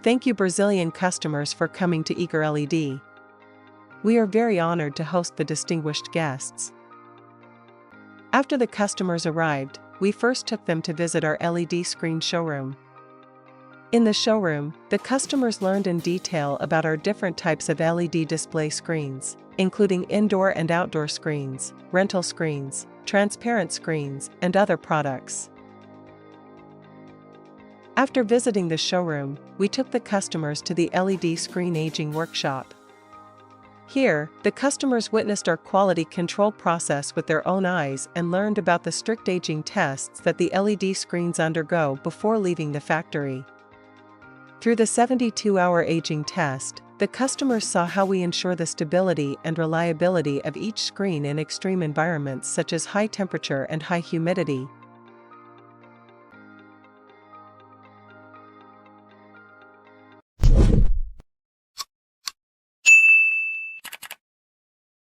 Thank you Brazilian customers for coming to EagerLED. We are very honored to host the distinguished guests. After the customers arrived, we first took them to visit our LED screen showroom. In the showroom, the customers learned in detail about our different types of LED display screens, including indoor and outdoor screens, rental screens, transparent screens, and other products. After visiting the showroom, we took the customers to the LED screen aging workshop. Here, the customers witnessed our quality control process with their own eyes and learned about the strict aging tests that the LED screens undergo before leaving the factory. Through the 72-hour aging test, the customers saw how we ensure the stability and reliability of each screen in extreme environments such as high temperature and high humidity,